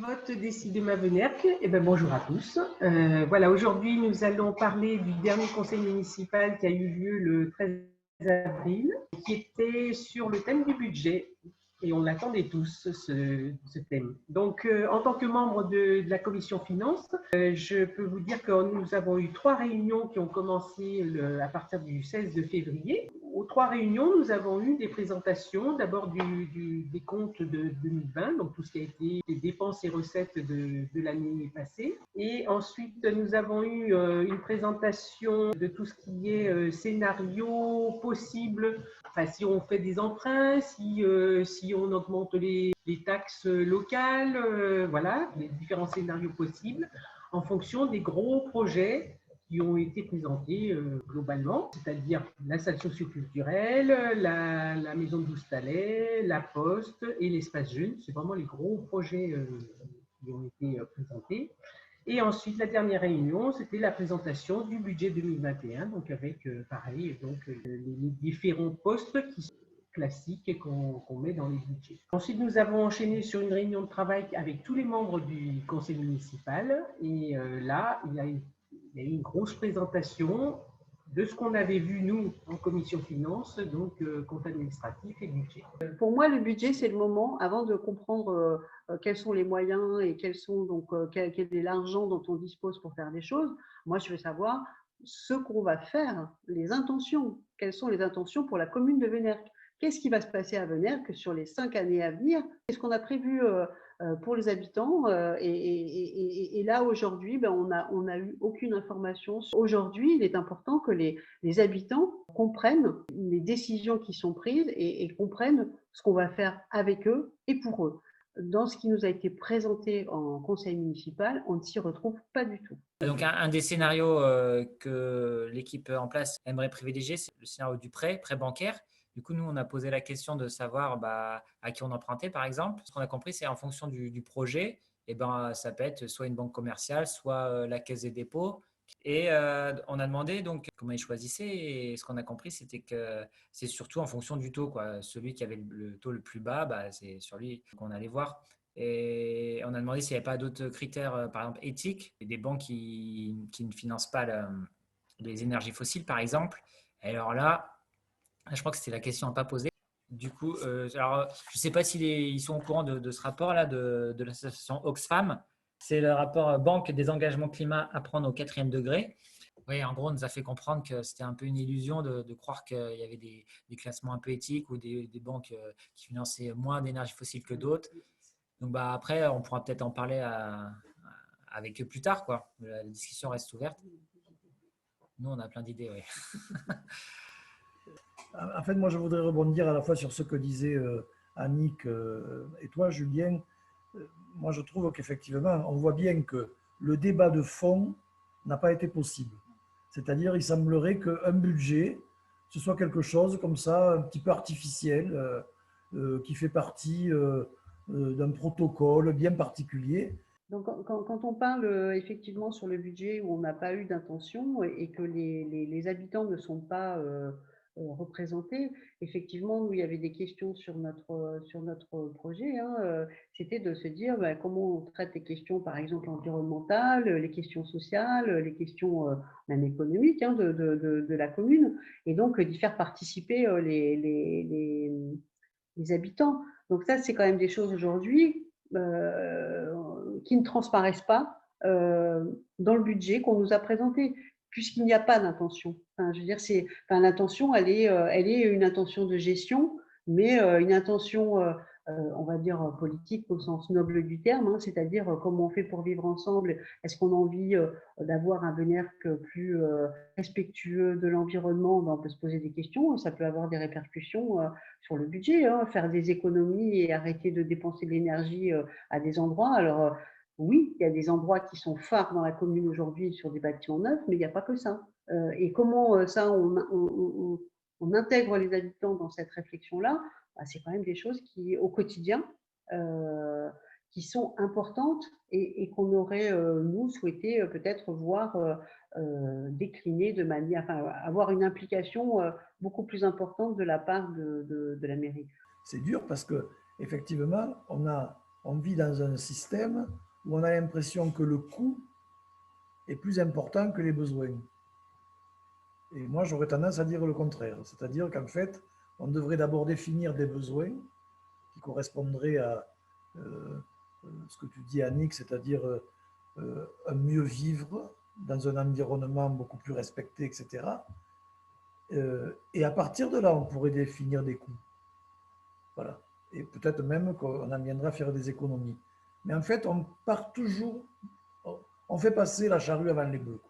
vote Décidez-ma Venerque. Eh ben, bonjour à tous. Voilà, aujourd'hui, nous allons parler du dernier conseil municipal qui a eu lieu le 13 avril, qui était sur le thème du budget. Et on l'attendait tous, ce thème. Donc, en tant que membre de la commission finances, je peux vous dire que nous avons eu 3 réunions qui ont commencé à partir du 16 février. Aux 3 réunions, nous avons eu des présentations, d'abord des comptes de 2020, donc tout ce qui a été les dépenses et recettes de l'année passée. Et ensuite, nous avons eu une présentation de tout ce qui est scénario possible. Enfin, si on fait des emprunts, si on augmente les taxes locales, voilà, les différents scénarios possibles en fonction des gros projets qui ont été présentés globalement, c'est-à-dire la salle socioculturelle, la maison de Douce-Talais, la poste et l'espace jeune. C'est vraiment les gros projets qui ont été présentés. Et ensuite, la dernière réunion, c'était la présentation du budget 2021, donc avec, pareil, donc, les différents postes qui sont classiques qu'on met dans les budgets. Ensuite, nous avons enchaîné sur une réunion de travail avec tous les membres du conseil municipal. Et là, il y a eu une grosse présentation de ce qu'on avait vu, nous, en commission finance, donc compte administratif et budget. Pour moi, le budget, c'est le moment, avant de comprendre quels sont les moyens et quel est l'argent dont on dispose pour faire des choses. Moi, je veux savoir ce qu'on va faire, les intentions. Quelles sont les intentions pour la commune de Venerque? Qu'est-ce qui va se passer à Venerque sur les 5 années à venir? Qu'est-ce qu'on a prévu pour les habitants? Et là, aujourd'hui, on n'a eu aucune information. Aujourd'hui, il est important que les habitants comprennent les décisions qui sont prises et comprennent ce qu'on va faire avec eux et pour eux. Dans ce qui nous a été présenté en conseil municipal, on ne s'y retrouve pas du tout. Donc, un des scénarios que l'équipe en place aimerait privilégier, c'est le scénario du prêt bancaire. Du coup, nous, on a posé la question de savoir à qui on empruntait, par exemple. Ce qu'on a compris, c'est en fonction du projet, et ça peut être soit une banque commerciale, soit la Caisse des dépôts. Et on a demandé donc comment ils choisissaient, et ce qu'on a compris, c'était que c'est surtout en fonction du taux, quoi. Celui qui avait le taux le plus bas, c'est sur lui qu'on allait voir. Et on a demandé s'il n'y avait pas d'autres critères, par exemple éthiques, des banques qui ne financent pas les énergies fossiles, par exemple. Et alors là, je crois que c'était la question à ne pas poser. Du coup, alors, je ne sais pas s'ils sont au courant de ce rapport-là de l'association Oxfam. C'est le rapport Banque des engagements climat à prendre au 4e degré. Oui, en gros, on nous a fait comprendre que c'était un peu une illusion de croire qu'il y avait des classements un peu éthiques ou des banques qui finançaient moins d'énergie fossile que d'autres. Donc après, on pourra peut-être en parler avec eux plus tard, quoi. La discussion reste ouverte. Nous, on a plein d'idées, oui. En fait, moi, je voudrais rebondir à la fois sur ce que disaient Annick et toi, Julien. Moi, je trouve qu'effectivement, on voit bien que le débat de fond n'a pas été possible. C'est-à-dire, il semblerait qu'un budget, ce soit quelque chose comme ça, un petit peu artificiel, qui fait partie d'un protocole bien particulier. Donc, quand on parle effectivement sur le budget où on n'a pas eu d'intention et que les habitants ne sont pas représentés, effectivement, nous, il y avait des questions sur notre projet. C'était de se dire comment on traite les questions, par exemple, environnementales, les questions sociales, les questions même économiques de la commune, et donc d'y faire participer les habitants. Donc ça, c'est quand même des choses aujourd'hui qui ne transparaissent pas dans le budget qu'on nous a présenté, puisqu'il n'y a pas d'intention. Enfin, je veux dire, l'intention, elle est une intention de gestion, mais une intention, on va dire, politique au sens noble du terme, c'est-à-dire comment on fait pour vivre ensemble. Est-ce qu'on a envie d'avoir un Venerque plus respectueux de l'environnement? On peut se poser des questions, ça peut avoir des répercussions sur le budget, faire des économies et arrêter de dépenser de l'énergie à des endroits. Alors, oui, il y a des endroits qui sont phares dans la commune aujourd'hui sur des bâtiments neufs, mais il n'y a pas que ça. Et comment ça, on intègre les habitants dans cette réflexion-là, c'est quand même des choses qui, au quotidien, qui sont importantes et qu'on aurait, nous, souhaité peut-être voir décliner de manière, avoir une implication beaucoup plus importante de la part de la mairie. C'est dur parce que effectivement, on a on vit dans un système où on a l'impression que le coût est plus important que les besoins. Et moi, j'aurais tendance à dire le contraire. C'est-à-dire qu'en fait, on devrait d'abord définir des besoins qui correspondraient à ce que tu dis, Annick, c'est-à-dire un mieux vivre dans un environnement beaucoup plus respecté, etc. Et à partir de là, on pourrait définir des coûts. Voilà. Et peut-être même qu'on en viendra à faire des économies. Mais en fait, on part toujours, on fait passer la charrue avant les bœufs.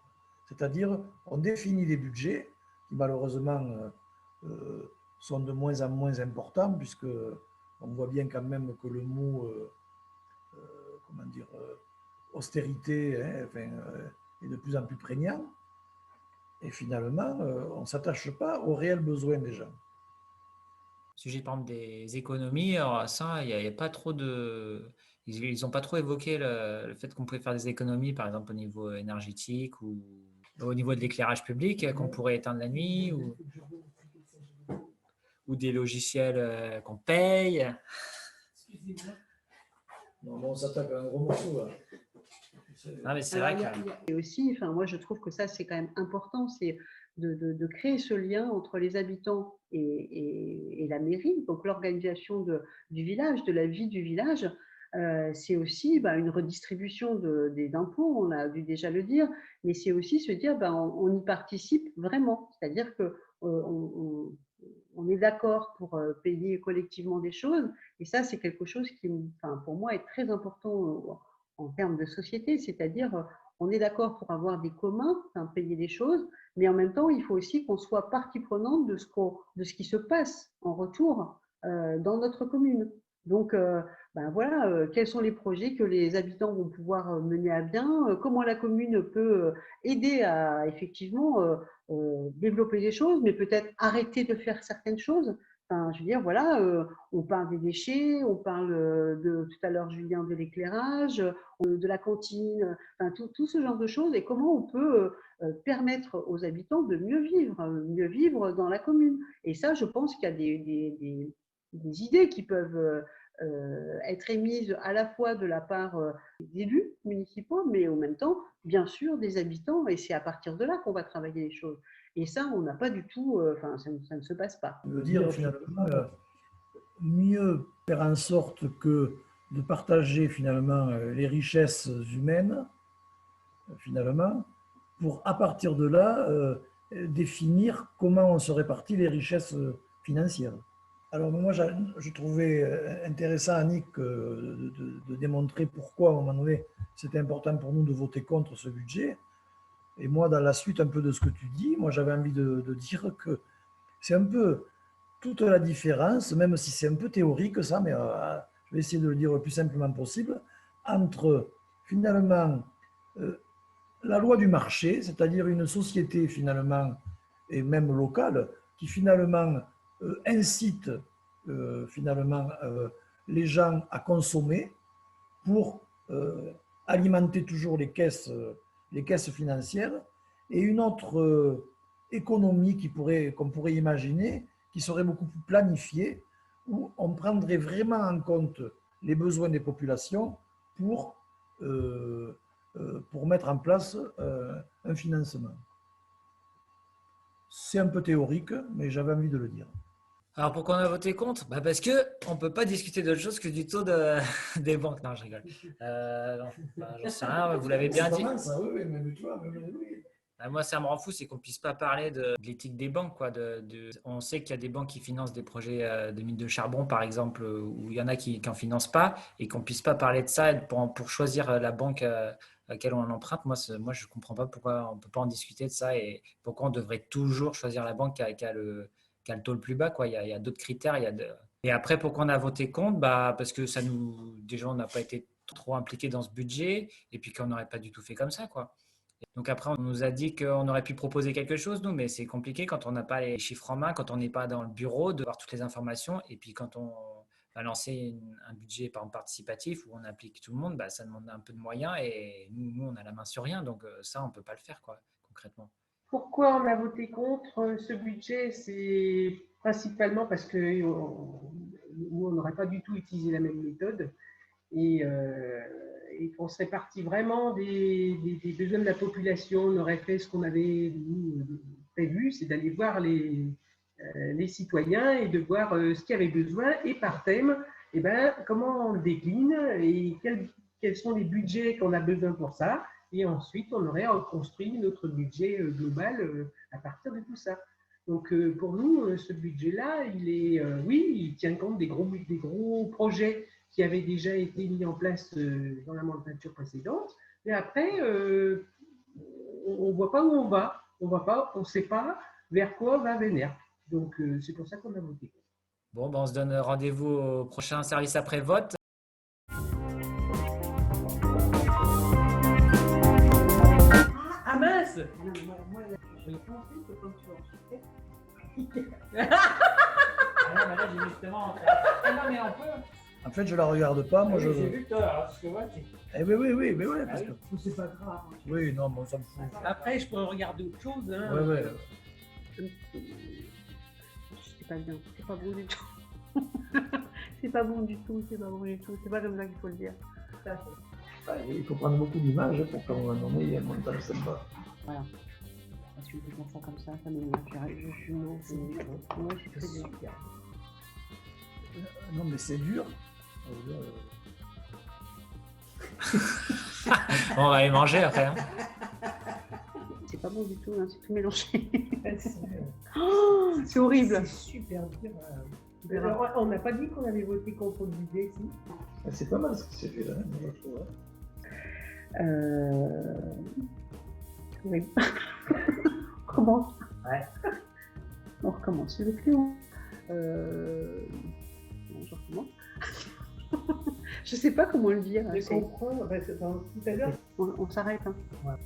C'est-à-dire, on définit des budgets qui malheureusement sont de moins en moins importants, puisque on voit bien quand même que le mot, comment dire, austérité, hein, enfin, est de plus en plus prégnant. Et finalement, on ne s'attache pas aux réels besoins des gens. Sujet par exemple des économies, alors ça, il y a pas trop de. Ils n'ont pas trop évoqué le fait qu'on pouvait faire des économies, par exemple au niveau énergétique ou au niveau de l'éclairage public, qu'on pourrait éteindre la nuit ou des logiciels qu'on paye. Excusez-moi. Non, on s'attaque à un gros morceau là. Ah, mais c'est Alors, vrai que. et aussi, enfin, moi je trouve que ça c'est quand même important, c'est de créer ce lien entre les habitants et la mairie, donc l'organisation du village, de la vie du village. C'est aussi une redistribution des impôts, on a dû déjà le dire, mais c'est aussi se dire on y participe vraiment, c'est-à-dire que on est d'accord pour payer collectivement des choses, et ça c'est quelque chose qui, enfin, pour moi, est très important en termes de société, c'est-à-dire on est d'accord pour avoir des communs, enfin, payer des choses, mais en même temps, il faut aussi qu'on soit partie prenante de ce qui se passe en retour dans notre commune. Donc, voilà, quels sont les projets que les habitants vont pouvoir mener à bien, comment la commune peut aider à effectivement développer des choses, mais peut-être arrêter de faire certaines choses. Enfin, je veux dire, voilà, on parle des déchets, on parle de tout à l'heure, Julien, de l'éclairage, de la cantine, enfin, tout ce genre de choses, et comment on peut permettre aux habitants de mieux vivre dans la commune. Et ça, je pense qu'il y a des idées qui peuvent être émises à la fois de la part des élus municipaux, mais en même temps, bien sûr, des habitants, et c'est à partir de là qu'on va travailler les choses. Et ça, on n'a pas du tout, enfin, ça ne se passe pas. Je veux dire, finalement, mieux faire en sorte que de partager finalement les richesses humaines, finalement, pour à partir de là définir comment on se répartit les richesses financières. Alors moi, je trouvais intéressant, Annick, de démontrer pourquoi, à un moment donné, c'était important pour nous de voter contre ce budget. Et moi, dans la suite un peu de ce que tu dis, moi j'avais envie de dire que c'est un peu toute la différence, même si c'est un peu théorique ça, mais je vais essayer de le dire le plus simplement possible, entre finalement la loi du marché, c'est-à-dire une société finalement, et même locale, qui finalement incite finalement les gens à consommer pour alimenter toujours les caisses financières, et une autre économie qu'on pourrait imaginer, qui serait beaucoup plus planifiée, où on prendrait vraiment en compte les besoins des populations pour mettre en place un financement. C'est un peu théorique, mais j'avais envie de le dire. Alors pourquoi on a voté contre? Parce qu'on ne peut pas discuter d'autre chose que du taux des banques. Non, je rigole. Non, j'en sais rien, vous l'avez bien dit. Ça, oui, mais tu vois, oui. Moi, ça me rend fou, c'est qu'on ne puisse pas parler de l'éthique des banques, quoi. On sait qu'il y a des banques qui financent des projets de mines de charbon, par exemple, où il y en a qui n'en financent pas, et qu'on ne puisse pas parler de ça pour choisir la banque à laquelle on emprunte. Moi, je ne comprends pas pourquoi on ne peut pas en discuter de ça et pourquoi on devrait toujours choisir la banque qui a le taux le plus bas, quoi. Il y a d'autres critères. Et après, pourquoi on a voté contre? Parce que déjà, on n'a pas été trop impliqués dans ce budget, et puis qu'on n'aurait pas du tout fait comme ça, quoi. Donc après, on nous a dit qu'on aurait pu proposer quelque chose, nous, mais c'est compliqué quand on n'a pas les chiffres en main, quand on n'est pas dans le bureau, de voir toutes les informations. Et puis quand on va lancer un budget par exemple, participatif où on implique tout le monde, ça demande un peu de moyens et nous on a la main sur rien. Donc ça, on ne peut pas le faire, quoi, concrètement. Pourquoi on a voté contre ce budget? C'est principalement parce que nous, on n'aurait pas du tout utilisé la même méthode. et qu'on serait parti vraiment des besoins de la population, on aurait fait ce qu'on avait prévu, c'est d'aller voir les citoyens et de voir ce qu'il y avait besoin et par thème, et comment on le décline et quels sont les budgets qu'on a besoin pour ça. Et ensuite, on aurait construit notre budget global à partir de tout ça. Donc, pour nous, ce budget-là, il tient compte des gros projets qui avaient déjà été mis en place dans la mandature précédente. Mais après, on ne voit pas où on va. On ne sait pas vers quoi va Vénère. Donc, c'est pour ça qu'on a voté. Bon, on se donne rendez-vous au prochain service après-vote. Ah mince! En fait, je la regarde pas. Moi, je. J'ai vu que parce que moi, Eh oui, mais ouais, parce que. C'est pas grave. Oui, non, mais on s'en fout. Après, je pourrais regarder autre chose. Hein. Ouais. C'est pas bien, c'est pas bon du tout. C'est pas bon du tout, c'est pas bon du tout. C'est pas comme ça qu'il faut le dire. Il faut prendre beaucoup d'images pour qu'à un moment donné, il y ait un montage sympa. Voilà. Si on peut faire ça comme ça m'énerve. Non, c'est très dur. Non, mais c'est dur. On va aller manger après. Hein. C'est pas bon du tout, hein, c'est tout mélangé. Oh, c'est horrible. C'est super dur. Alors, on n'a pas dit qu'on avait voté contre le budget, si. C'est pas mal ce qui s'est fait là, je trouve. Oui. On recommence. Ouais. On recommence. Je vais plus haut. Je recommence. Je sais pas comment le dire. Je comprends. Tout à l'heure. On s'arrête. Hein. Ouais.